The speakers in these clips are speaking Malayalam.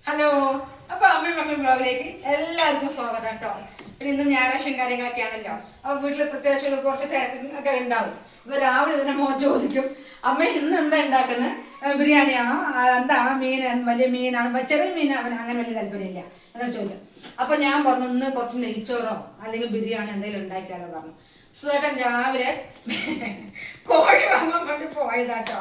ഹലോ, അപ്പൊ അമ്മയും മക്കളും ബ്ലോഗിലേക്ക് എല്ലാവർക്കും സ്വാഗതം കേട്ടോ. പിന്നെ ഇന്നും ഞായറാഴ്ചയും കാര്യങ്ങളൊക്കെ ആണല്ലോ. അപ്പൊ വീട്ടില് പ്രത്യേകിച്ചുള്ള കുറച്ച് തിരക്കൊക്കെ ഉണ്ടാവും. ഇപ്പൊ രാവിലെ തന്നെ മോൻ ചോദിക്കും, അമ്മ ഇന്ന് എന്താ ഉണ്ടാക്കുന്നത്? ബിരിയാണിയാണോ, എന്താണോ, മീൻ വലിയ മീനാണോ, ചെറിയ മീൻ അവന് അങ്ങനെ വലിയ താല്പര്യമില്ല എന്നൊക്കെ ചോദിക്കും. അപ്പൊ ഞാൻ പറഞ്ഞു ഇന്ന് കുറച്ച് നെയ്ച്ചോറോ അല്ലെങ്കിൽ ബിരിയാണി എന്തെങ്കിലും ഉണ്ടാക്കിയാലോ പറഞ്ഞു. സുഖേട്ടൻ രാവിലെ കോഴി വാങ്ങാൻ വേണ്ടി പോയതാട്ടോ.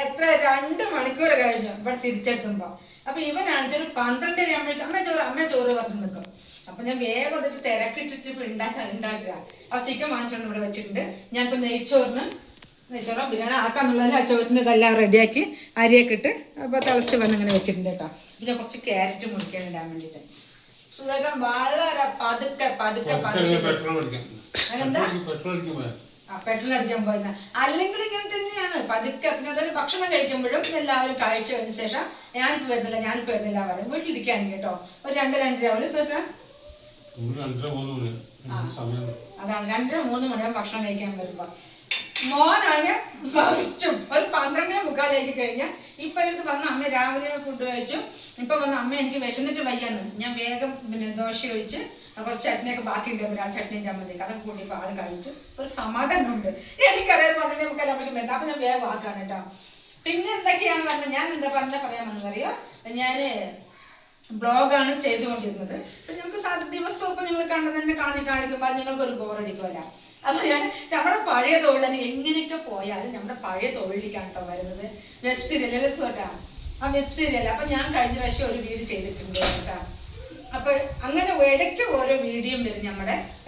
എത്ര 2 മണിക്കൂർ കഴിഞ്ഞു ഇവിടെ തിരിച്ചെത്തുമ്പോ. അപ്പൊ ഇവനാണെച്ചാൽ 12:30 ആകുമ്പോഴേക്കും അമ്മ ചോറ് പറഞ്ഞു നിൽക്കും. അപ്പൊ ഞാൻ വേഗം വന്നിട്ട് തിരക്കിട്ടിട്ട് ഉണ്ടാക്കുക. അപ്പൊ ചിക്കൻ വാങ്ങിച്ചോണ്ട് ഇവിടെ വെച്ചിട്ടുണ്ട്. ഞാനിപ്പോ നെയ്ച്ചോറോ ബിരിയാണി ആക്കാന്നുള്ളതിൽ ആ ചോറിന് എല്ലാം റെഡിയാക്കി അരിയൊക്കെ ഇട്ട് അപ്പൊ തിളച്ച് വന്ന് ഇങ്ങനെ വെച്ചിട്ടുണ്ട് കേട്ടോ. പിന്നെ കുറച്ച് ക്യാരറ്റ് മുറിക്കാൻ ഇടാൻ വേണ്ടിട്ട്. സുഖം വളരെ പതുക്കെ എന്താ പെട്രോൾ അടിക്കാൻ പോയിരുന്ന അല്ലെങ്കിൽ ഇങ്ങനെ തന്നെയാണ് പതുക്കെ. പിന്നെ അതൊരു ഭക്ഷണം കഴിക്കുമ്പോഴും എല്ലാവരും കഴിച്ചു കഴിഞ്ഞ ശേഷം ഞാനിപ്പോ വരുന്നില്ല പറയും. വീട്ടിലിരിക്കുകയാണെങ്കിൽ കേട്ടോ ഒരു 2-2:30 ആവില്ല സുഖം. അതാണ് 2-3 മണിയാകും ഭക്ഷണം കഴിക്കാൻ വരുമ്പോ. മോനാണ് മറിച്ചും ഒരു 12:45 കഴിഞ്ഞാൽ ഇപ്പൊ എനിക്ക് വന്ന അമ്മ രാവിലെ ഫുഡ് കഴിച്ചു. ഇപ്പൊ വന്ന അമ്മ എനിക്ക് വിശന്നിട്ട് വയ്യാന്ന് ഞാൻ വേഗം പിന്നെ ദോശ ഒഴിച്ച് കുറച്ച് ചട്നിയൊക്കെ ബാക്കി ഉണ്ടായിരുന്നു. ആ ചട്നിയും ചമ്മന്തിക്ക് അതൊക്കെ കൂട്ടിയപ്പോൾ ആൾ കഴിച്ചു. ഒരു സമാധാനമുണ്ട്. എനിക്കറിയാൻ 12:45 വേണ്ട. അപ്പൊ ഞാൻ വേഗം ആക്കാണ് കേട്ടോ. പിന്നെ എന്തൊക്കെയാണ് പറഞ്ഞത്, ഞാൻ എന്താ പറയാമെന്നറിയോ, ഞാന് ബ്ലോഗാണ് ചെയ്തുകൊണ്ടിരുന്നത്. നമുക്ക് ദിവസവും ഇപ്പൊ നിങ്ങൾ കണ്ടതന്നെ കാണിക്കുമ്പോൾ നിങ്ങൾക്കൊരു ബോറടിക്കുമല്ല. അപ്പൊ ഞാൻ നമ്മുടെ പഴയ തൊഴിൽ എങ്ങനെയൊക്കെ പോയാലും നമ്മുടെ പഴയ തൊഴിലേക്കാണ് കേട്ടോ വരുന്നത്. വെബ് സീരിയൽ കേട്ടോ, ആ വെബ് സീരിയൽ. അപ്പൊ ഞാൻ കഴിഞ്ഞ പ്രാവശ്യം ഒരു വീഡിയോ ചെയ്തിട്ടുണ്ട് കേട്ടോ. അപ്പൊ അങ്ങനെ ഇടയ്ക്ക് ഓരോ വീഡിയോ വരും,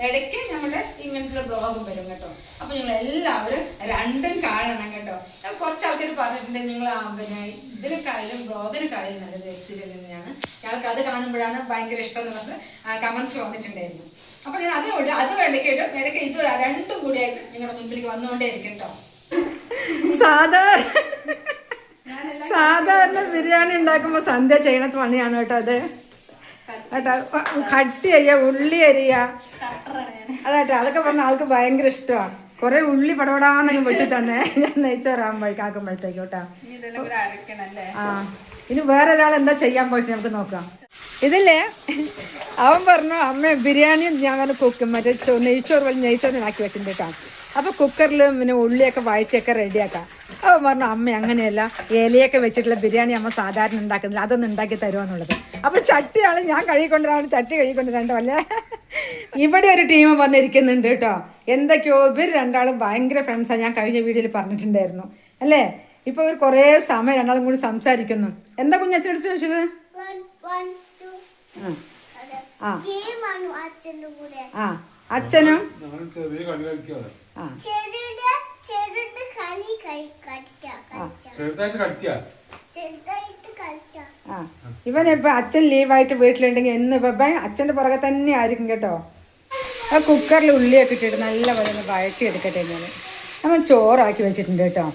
ഇടയ്ക്ക് നമ്മുടെ ഇങ്ങനത്തെ ബ്ലോഗും വരും കേട്ടോ. അപ്പൊ നിങ്ങൾ എല്ലാവരും രണ്ടും കാണണം കേട്ടോ. കുറച്ച് ആൾക്കാർ പറഞ്ഞിട്ടുണ്ട് നിങ്ങൾ പിന്നെ ഇതിനെക്കായാലും ബ്ലോഗിനെക്കായാലും നല്ലത് വെബ് സീരിയൽ തന്നെയാണ്. ഞങ്ങൾക്ക് അത് കാണുമ്പോഴാണ് ഭയങ്കര ഇഷ്ടം എന്ന് പറഞ്ഞ് കമന്റ്സ് വന്നിട്ടുണ്ടായിരുന്നു. അപ്പൊ ഞാൻ അത് ഇടയ്ക്ക് ഇത് രണ്ടും കൂടിയായിട്ട് നിങ്ങളുടെ മുൻപിലേക്ക് വന്നുകൊണ്ടേ ഇരിക്കും കേട്ടോ. സാധാരണ ബിരിയാണി ഉണ്ടാക്കുമ്പോ സന്ധ്യ ചെയ്യണ പണിയാണ് കേട്ടോ അത് കേട്ടോ. കട്ടി അരിയ, ഉള്ളി അരിയ, അതാട്ടോ. അതൊക്കെ പറഞ്ഞ ആൾക്ക് ഭയങ്കര ഇഷ്ടമാണ്. കുറെ ഉള്ളി പടപടാന്നൊക്കെ വെട്ടി തന്നെ ഞാൻ നെയ്ച്ചോറാകുമ്പോഴേക്കും ആക്കുമ്പോഴത്തേക്കും കേട്ടോ. ആ ഇനി വേറെ ഒരാൾ എന്താ ചെയ്യാൻ പോയിട്ട് നമുക്ക് നോക്കാം. ഇതില്ലേ അവൻ പറഞ്ഞു അമ്മ ബിരിയാണി ഞാൻ പറഞ്ഞ കുക്കും മറ്റേ നെയ്ച്ചോറിനാക്കി വെച്ചിട്ടുണ്ട് കേട്ടോ. അപ്പൊ കുക്കറിൽ പിന്നെ ഉള്ളിയൊക്കെ വഴറ്റിയൊക്കെ റെഡിയാക്കാം. അവൻ പറഞ്ഞു അമ്മ അങ്ങനെയല്ല, ഇലയൊക്കെ വെച്ചിട്ടുള്ള ബിരിയാണി അമ്മ സാധാരണ ഉണ്ടാക്കുന്നില്ല, അതൊന്നും ഉണ്ടാക്കി തരുമെന്നുള്ളത്. അപ്പൊ ചട്ടിയാണ് ഞാൻ കഴുകിക്കൊണ്ടിരാണ്, ചട്ടി കഴുകിക്കൊണ്ടിരണ്ടോ അല്ലേ. ഇവിടെ ഒരു ടീം വന്നിരിക്കുന്നുണ്ട് കേട്ടോ. എന്തൊക്കെയോ ഇവർ രണ്ടാളും ഭയങ്കര ഫ്രണ്ട്സാണ്. ഞാൻ കഴിഞ്ഞ വീഡിയോയിൽ പറഞ്ഞിട്ടുണ്ടായിരുന്നു അല്ലേ. ഇപ്പൊ ഇവർ കുറേ സമയം രണ്ടാളും കൂടി സംസാരിക്കുന്നു. എന്താ കുഞ്ഞച്ഛനടുത്ത് ചോദിച്ചത്? അച്ഛനും ഇവനിപ്പോ അച്ഛൻ ലീവായിട്ട് വീട്ടിലുണ്ടെങ്കിൽ എന്ന് ഇപ്പൊ അച്ഛന്റെ പുറകെ തന്നെ ആയിരിക്കും കേട്ടോ. ആ കുക്കറിൽ ഉള്ളിയൊക്കെ ഇട്ടിട്ട് നല്ലപോലെ ഒന്ന് വഴറ്റി എടുക്കട്ടെ. നമ്മൾ ചോറാക്കി വെച്ചിട്ടുണ്ട് കേട്ടോ.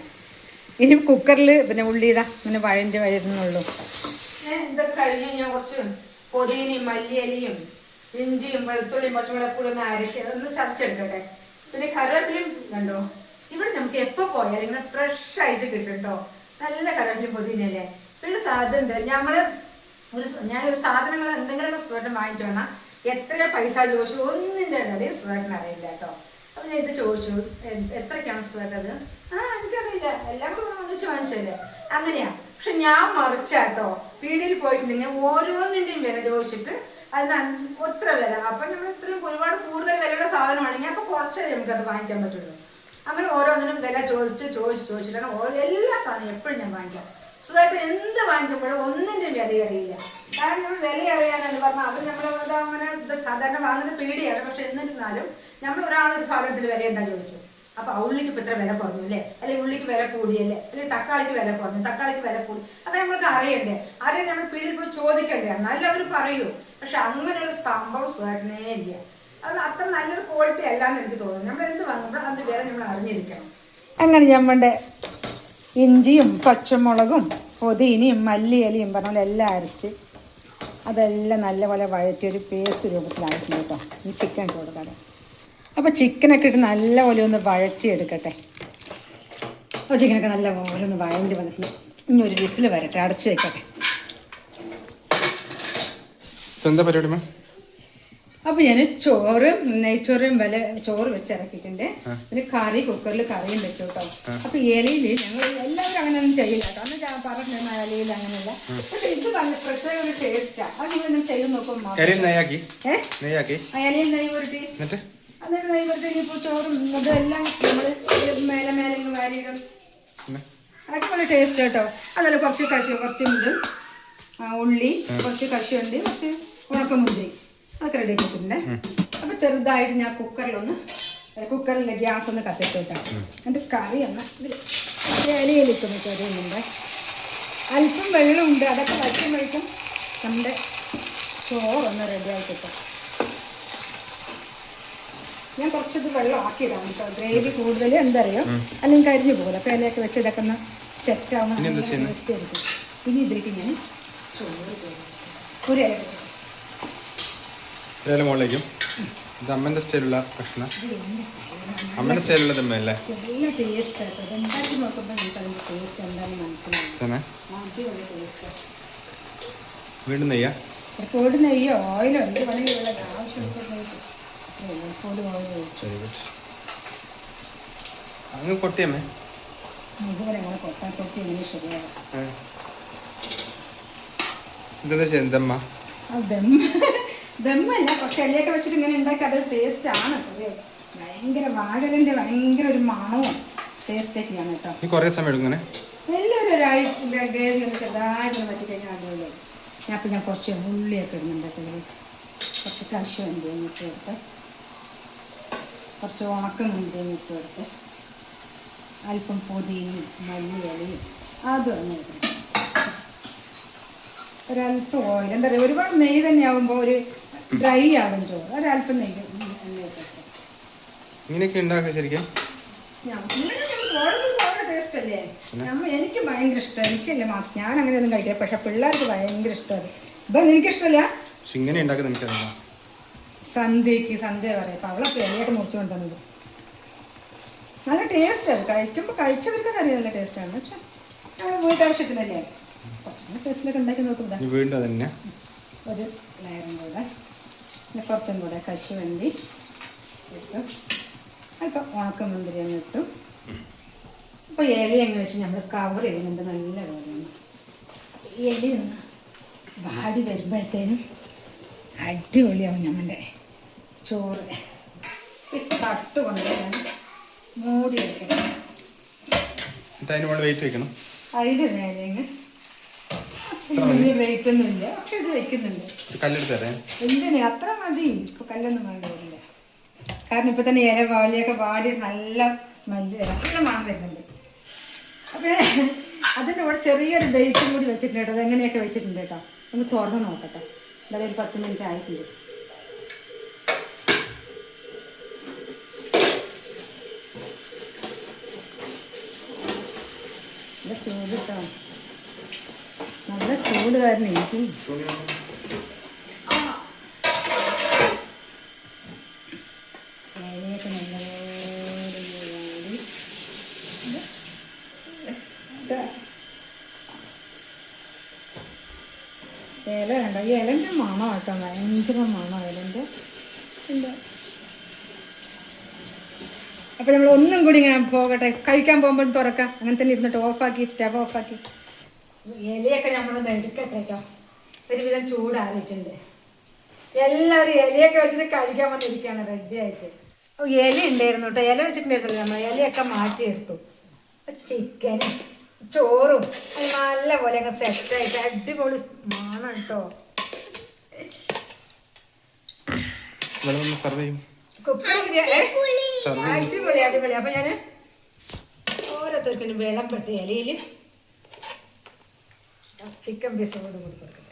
ഇനി കുക്കറിൽ പിന്നെ ഉള്ളി ഇങ്ങനെ വഴഞ്ഞ് വരുന്നുള്ളൂ. ഇതൊക്കെ കഴിഞ്ഞ് ഞാൻ കുറച്ച് പൊതിനയും മല്ലിയലിയും ഇഞ്ചിയും വെളുത്തുള്ളിയും പച്ചമുളകൂടെ ഒന്ന് ഒന്ന് ചതച്ചെടുക്കട്ടെ. പിന്നെ കറിവേപ്പിലയും കണ്ടോ. ഇവിടെ നമുക്ക് എപ്പോ പോയാലും ഇങ്ങനെ ഫ്രഷ് ആയിട്ട് കിട്ടും കേട്ടോ. നല്ല കറിവേപ്പിലയും പൊതിനല്ലേ. പിന്നെ സാധനമുണ്ട് ഞാനൊരു സാധനങ്ങൾ എന്തെങ്കിലുമൊക്കെ സുഖം വാങ്ങിച്ചു വേണം. എത്ര പൈസ ചോദിച്ചു ഒന്നിൻ്റെ ഇടയിൽ സുഖത്തിന് അറിയില്ല കേട്ടോ. അപ്പൊ ഞാൻ ഇത് ചോദിച്ചു എത്രയ്ക്കാണ് സുഖട്ടത്. എനിക്കറിയില്ല, എല്ലാം കൂടെ ഒന്നിച്ച് വാങ്ങിച്ചല്ലേ അങ്ങനെയാ. പക്ഷെ ഞാൻ മറിച്ചാട്ടോ പീടിയിൽ പോയിട്ടുണ്ടെങ്കിൽ ഓരോന്നിന്റെയും വില ചോദിച്ചിട്ട് അതിന് ഒത്ര വില. അപ്പൊ നമ്മൾ ഇത്രയും ഒരുപാട് കൂടുതൽ വിലയുടെ സാധനമാണെങ്കിൽ അപ്പൊ കുറച്ചേ നമുക്കത് വാങ്ങിക്കാൻ പറ്റുള്ളൂ. അങ്ങനെ ഓരോന്നിനും വില ചോദിച്ചിട്ടാണ് എല്ലാ സാധനവും എപ്പോഴും ഞാൻ വാങ്ങിക്കാം. സുഖമായിട്ട് എന്ത് വാങ്ങിക്കുമ്പോഴും ഒന്നിന്റെ വില അറിയില്ല. കാരണം നമ്മൾ വില അറിയാനെന്ന് പറഞ്ഞാൽ അത് നമ്മൾ അങ്ങനെ സാധാരണ വാങ്ങുന്ന പീടിയാണ്. പക്ഷെ എന്നിരുന്നാലും നമ്മൾ ഒരാളൊരു സാധനത്തിന് വില എന്താ ചോദിച്ചു, അപ്പൊ ഉള്ളിക്ക് ഇപ്പൊ ഇത്ര വില കുറഞ്ഞു അല്ലേ, അല്ലെങ്കിൽ ഉള്ളിക്ക് വില കൂടിയല്ലേ, അല്ലെങ്കിൽ തക്കാളിക്ക് വില കുറഞ്ഞു, തക്കാളിക്ക് വില കൂടി, അതൊക്കെ നമ്മൾക്ക് അറിയണ്ടേ. ആരെയും നമ്മൾ പീടിയിൽ പോയി ചോദിക്കണ്ടേ, എന്നാലും അവർ പറയൂ. പക്ഷെ അങ്ങനെ ഒരു സംഭവം സുഖമായിട്ടേ ഇല്ല. അത് അത്ര നല്ലൊരു ക്വാളിറ്റി അല്ലാന്ന് എനിക്ക് തോന്നുന്നു. നമ്മൾ എന്ത് വാങ്ങുമ്പോൾ അതിന്റെ വില നമ്മൾ അറിഞ്ഞിരിക്കണം. അങ്ങനെ നമ്മളുടെ ഇഞ്ചിയും പച്ചമുളകും പൊതിനയും മല്ലിയിലയും പറഞ്ഞ പോലെ എല്ലാം അരച്ച് അതെല്ലാം നല്ലപോലെ വഴറ്റിയൊരു പേസ്റ്റ് രൂപത്തിലായിരുന്നു കേട്ടോ. ഈ ചിക്കൻ ഇട്ട് കൊടുക്കാതെ. അപ്പോൾ ചിക്കനൊക്കെ ഇട്ട് നല്ലപോലെ ഒന്ന് വഴറ്റിയെടുക്കട്ടെ. അപ്പോൾ ചിക്കനൊക്കെ നല്ലപോലെ ഒന്ന് വഴണ്ടി വന്നിട്ടുണ്ട്. ഇനി ഒരു വിസിൽ വരട്ടെ, അടച്ച് വെക്കട്ടെ. എന്താ പരിപാടി? അപ്പൊ ഞാൻ നെയ്ച്ചോറും ചോറ് വെച്ചിറക്കിയിട്ടുണ്ട്. പിന്നെ കറി കുക്കറിൽ കറിയും വെച്ചു കേട്ടോ. അപ്പൊ ഇലയില് ഞങ്ങൾ എല്ലാവരും അങ്ങനെ ഒന്നും ചെയ്യില്ല കേട്ടോ. അന്ന് ഞാൻ പറഞ്ഞ ഇലയിൽ അങ്ങനെയല്ല. പക്ഷെ ഇത് നല്ല പ്രത്യേക ഒരു ടേസ്റ്റാ. അത് നിങ്ങൾ ചെയ്ത് നോക്കുമ്പോൾ ഇലയിൽ നെയ്യ് പുരട്ടി എന്നിട്ട് നെയ്യ് പുരട്ടി ഇപ്പൊ ചോറും ഇതെല്ലാം നമ്മള് മേലെ വാരിയിടും. അടിപൊളി ടേസ്റ്റ് കേട്ടോ. അതല്ല കുറച്ച് കുറച്ച് ഇതും ഉള്ളി, കുറച്ച് കശുവണ്ടി, കുറച്ച് ഉണക്കമുന്തിരി അതൊക്കെ റെഡി ആക്കി വെച്ചിട്ടുണ്ട്. അപ്പൊ ചെറുതായിട്ട് ഞാൻ കുക്കറിലെ ഗ്യാസ് ഒന്ന് കത്തിച്ചോട്ടാം. എന്നിട്ട് കറി ഒന്ന് ഇലയിലിരിക്കുന്നു ചെറിയുന്നുണ്ട്. അല്പം വെള്ളമുണ്ട്. അതൊക്കെ വയ്ക്കുമ്പോഴേക്കും നമ്മുടെ ചോറൊന്ന് റെഡി ആയിക്കിട്ടും. ഞാൻ കുറച്ചത് വെള്ളം ആക്കിയിടാം കേട്ടോ. ഗ്രേവി കൂടുതൽ എന്താ അറിയോ, അല്ലെങ്കിൽ കരിഞ്ഞു പോകില്ല. അപ്പൊ ഇലയൊക്കെ വെച്ച് ഇതൊക്കെ ഒന്ന് സെറ്റ് ആവുന്ന ടേസ്റ്റ് ആയിരിക്കും. ഇനി ഇതിലേക്ക് ഞാൻ ചോറ് ഒരു മുകളിലേക്കും ഇത് അമ്മേന്റെ സ്റ്റൈലുള്ള ഭക്ഷണം. അമ്മേന്റെ സ്റ്റൈലുള്ള ദമ്മല്ലേ? നല്ല ടേസ്റ്റ് ആയിട്ട് ഉണ്ടാക്കി നോക്കുമ്പോൾ നിങ്ങൾക്ക് അതിന്റെ ടേസ്റ്റ് എന്താണെന്ന് മനസ്സിലാവും. വീണ്ടും നെയ്യാ? എപ്പോഴും നെയ്യോ ഓയിലോ എന്ത് വേണമെങ്കിൽ ആവശ്യമുള്ള അങ്ങ് പൊട്ടിയമ്മേ. ഇതുവരെ അങ്ങനെ പൊട്ടി എങ്ങനെ ശരിയാകും? ദമ്മല്ല, പക്ഷെ എല്ലയൊക്കെ വെച്ചിട്ട് ഇങ്ങനെ ഉണ്ടാക്കി അതൊരു ടേസ്റ്റ് ആണ്. ഭയങ്കര വാഴലിന്റെ ഭയങ്കര ഒരു മണവും ടേസ്റ്റൊക്കെയാണ് കേട്ടോ. എല്ലാവരും ഗ്രേവി ഒന്ന് ചെറുതായിട്ട് പറ്റി കഴിഞ്ഞാൽ അതുപോലെ ഞാൻ കുറച്ച് ഉള്ളിയൊക്കെ ഇടുന്നുണ്ട്. കുറച്ച് കശുവണ്ടി ഇട്ട് കൊടുത്ത്, കുറച്ച് ഉണക്കമുന്തിരിയും ഇട്ട് കൊടുത്ത്, അല്പം പൊതിയും മല്ലിയിലയും അതും ഒന്ന് ഇടുന്നു. ഒരല്പം ഓയിൽ എന്താ പറയുക, ഒരുപാട് നെയ്യ് തന്നെ ആകുമ്പോൾ ഒരു ഡ്രൈ ആകും ചോറ്. ഒരല്പം നെയ്യ് ഇങ്ങനെയൊക്കെ ഉണ്ടാക്കുക ശരിക്കും. ടേസ്റ്റ് അല്ലേ? എനിക്ക് ഭയങ്കര ഇഷ്ടം. എനിക്കല്ലേ മാത്രം ഞാൻ അങ്ങനെയൊന്നും കഴിക്കാം. പക്ഷെ പിള്ളേർക്ക് ഭയങ്കര ഇഷ്ടമാണ്. ഇപ്പം എനിക്കിഷ്ടമല്ല. സന്ധ്യ പറയാം. അപ്പം അവളൊക്കെ ഇലയൊക്കെ മുറിച്ച് കൊണ്ടുവന്നത് നല്ല ടേസ്റ്റാണ്. കഴിക്കുമ്പോൾ കഴിച്ചവർക്കൊക്കെ അറിയാം നല്ല ടേസ്റ്റാണ്. പക്ഷെ വീട്ടാവശ്യത്തിനല്ലേ ടേസ്റ്റിലൊക്കെ ഉണ്ടാക്കി നോക്കുമ്പോൾ ഒരു ലെയറും കൂടെ, പിന്നെ കുറച്ചും കൂടെ കശുവണ്ടി ഇട്ടു, അല്പം ഉണക്കമുന്തിരി അങ്ങ് ഇട്ടു. അപ്പോൾ ഇല അങ്ങ് വെച്ച് നമ്മൾ കവർ ചെയ്യുന്നുണ്ട്. നല്ല കാര്യമാണ്. ഇലയൊന്ന് വാടി വരുമ്പോഴത്തേനും അടിപൊളിയാവും നമ്മുടെ ചോറ്. ഇപ്പം തട്ട് കൊണ്ട് ഞാൻ മൂടി വയ്ക്കണം. അതിൻ്റെ മേലെ വെയിറ്റ് ഒന്നും ഇല്ല, പക്ഷെ ഇത് വെക്കുന്നുണ്ട്. എന്തിനാ അത്ര മതി. ഇപ്പൊ കല്ലൊന്നും വേണ്ട വരില്ല. കാരണം ഇപ്പൊ തന്നെ ഇല വാലിയൊക്കെ വാടിയിട്ട് നല്ല സ്മെല്ല് വരാം, നല്ല മണം വരുന്നുണ്ട്. അപ്പൊ അതിൻ്റെ കൂടെ ചെറിയൊരു വെയിറ്റും കൂടി വെച്ചിട്ടുണ്ട് കേട്ടോ. അതെങ്ങനെയൊക്കെ വെച്ചിട്ടുണ്ട് കേട്ടോ. നമുക്ക് തുറന്ന് നോക്കട്ടെ. എന്തായാലും ഒരു 10 മിനിറ്റ് ആയിട്ടുണ്ട്. ചൂട് കേട്ടോ, നല്ല ചൂട് കാരണം എനിക്ക് ഇലയൊക്കെ ഇല കണ്ടോ? ഈ ഇലൻ്റെ മണം കേട്ടോ, ഭയങ്കര മണം ഇലൻ്റെ. എന്താ അപ്പം നമ്മൾ ഒന്നും കൂടി ഇങ്ങനെ പോകട്ടെ. കഴിക്കാൻ പോകുമ്പോൾ തുറക്കാം. അങ്ങനെ തന്നെ ഇരുന്നിട്ട് ഓഫാക്കി സ്റ്റവ് ഓഫാക്കി ഇലയൊക്കെ നമ്മളൊന്ന് എടുക്കട്ടെ കേട്ടോ. ഒരുവിധം ചൂടാറിയിട്ടുണ്ട്. എല്ലാവരും ഇലയൊക്കെ വെച്ചിട്ട് കഴിക്കാൻ വന്നിരിക്കുകയാണ് റെഡി ആയിട്ട്. അപ്പോൾ ഇല ഉണ്ടായിരുന്നു കേട്ടോ. ഇല വെച്ചിട്ടുണ്ടായിരുന്നല്ലോ നമ്മൾ. ഇലയൊക്കെ മാറ്റിയെടുത്തു. ചിക്കനും ചോറും അത് നല്ല പോലെ അങ്ങ് സെറ്റായിട്ട് അടിപൊളി മണം കേട്ടോ. അടിപൊളി അടിപൊളി. അപ്പൊ ഞാൻ ഓരോരുത്തർക്കും വെള്ളം പെട്ട് ഇലയിൽ ചിക്കൻ പീസോട് കൂടി കൊടുക്കട്ടെ.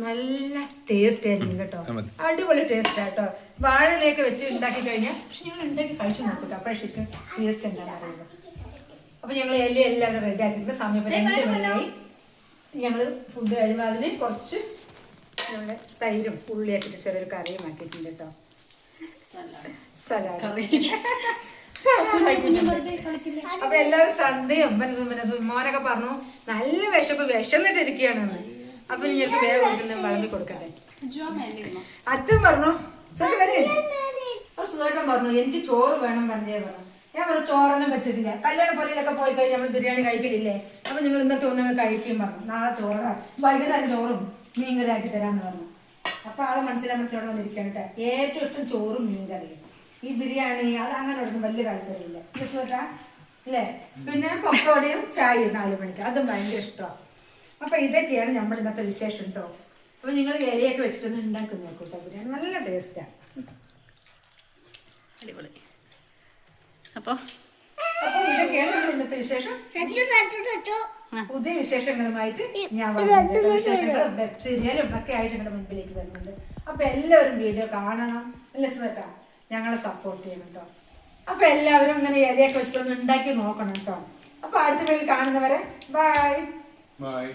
നല്ല ടേസ്റ്റ് ആയിരിക്കും കേട്ടോ. അടിപൊളി ടേസ്റ്റ് ആട്ടോ. വാഴയിലേക്ക് വെച്ച് ഉണ്ടാക്കി കഴിഞ്ഞാൽ പക്ഷെ ഞങ്ങൾ ഉണ്ടാക്കി കഴിച്ചു നോക്കട്ടോ. അപ്പോഴേ ശരിക്കും ടേസ്റ്റ് എന്താണെന്ന് അറിയുന്നത്. അപ്പം ഞങ്ങൾ എല്ലാവരും റെഡി ആക്കിയിട്ട് സമയം 2 മണിയായി. ഞങ്ങൾ ഫുഡ് കഴിയുമ്പോൾ അതിന് കുറച്ച് നമ്മുടെ തൈരും ഉള്ളിയാക്കിയിട്ട് ചെറിയൊരു കറിയും ആക്കിയിട്ടുണ്ട് കേട്ടോ. അപ്പൊ എല്ലാവരും സന്ധ്യയും പിന്നെ മോനൊക്കെ പറഞ്ഞു നല്ല വിശന്നിട്ടിരിക്കുകയാണെന്ന്. അപ്പൊ നിങ്ങൾക്ക് വേഗം കൊടുക്കുന്ന വിളമ്പി കൊടുക്കട്ടെ. അച്ഛൻ പറഞ്ഞു സുഖേട്ടൻ പറഞ്ഞു എനിക്ക് ചോറ് വേണം പറഞ്ഞേ പറഞ്ഞു. ഞാൻ പറഞ്ഞു ചോറൊന്നും വെച്ചിട്ടില്ല, കല്യാണ പൊരയിലൊക്കെ പോയി കഴിഞ്ഞാൽ നമ്മൾ ബിരിയാണി കഴിക്കലില്ലേ, അപ്പൊ നിങ്ങൾ ഇന്നത്തെ ഒന്നും കഴിക്കും പറഞ്ഞു. നാളെ ചോറ് വൈകുന്നേരം ചോറും മീൻകറി ആക്കി തരാന്ന് പറഞ്ഞു. അപ്പൊ ആളെ മനസ്സിലോടെ വന്നിരിക്കണം കേട്ടോ. ഏറ്റവും ഇഷ്ടം ചോറും മീൻകറിയും. ഈ ബിരിയാണി അത് അങ്ങനെ ഒന്നും വലിയ താല്പര്യമില്ല അല്ലേ. പിന്നെ പക്കോടയും ചായയും 4 മണിക്ക്, അതും ഭയങ്കര ഇഷ്ടമാണ്. അപ്പൊ ഇതൊക്കെയാണ് നമ്മുടെ ഇന്നത്തെ വിശേഷം കേട്ടോ. അപ്പൊ നിങ്ങൾ ഇലയൊക്കെ വെച്ചിട്ടൊന്ന് ഉണ്ടാക്കി നോക്കൂട്ടോ. ബിരിയാണി നല്ല ടേസ്റ്റാണ്. അടിപൊളി. അപ്പോൾ ഇതൊക്കെയാണ് നമ്മുടെ ഇന്നത്തെ വിശേഷം. പുതിയ വിശേഷങ്ങളുമായിട്ട് ഞാൻ വിശേഷങ്ങളും വെബ് സീരിയലും ഒക്കെ ആയിട്ട് നിങ്ങളുടെ മുൻപിലേക്ക് വരുന്നുണ്ട്. അപ്പൊ എല്ലാവരും വീഡിയോ കാണണം, അല്ലേ സുഖേട്ടാ? ഞങ്ങളെ സപ്പോർട്ട് ചെയ്യണം കേട്ടോ. അപ്പൊ എല്ലാവരും ഇങ്ങനെ ഇലയൊക്കെ വെച്ചിട്ടൊന്ന് ഉണ്ടാക്കി നോക്കണം കേട്ടോ. അപ്പൊ അടുത്ത വീഡിയോയിൽ കാണുന്നവരെ ബൈ.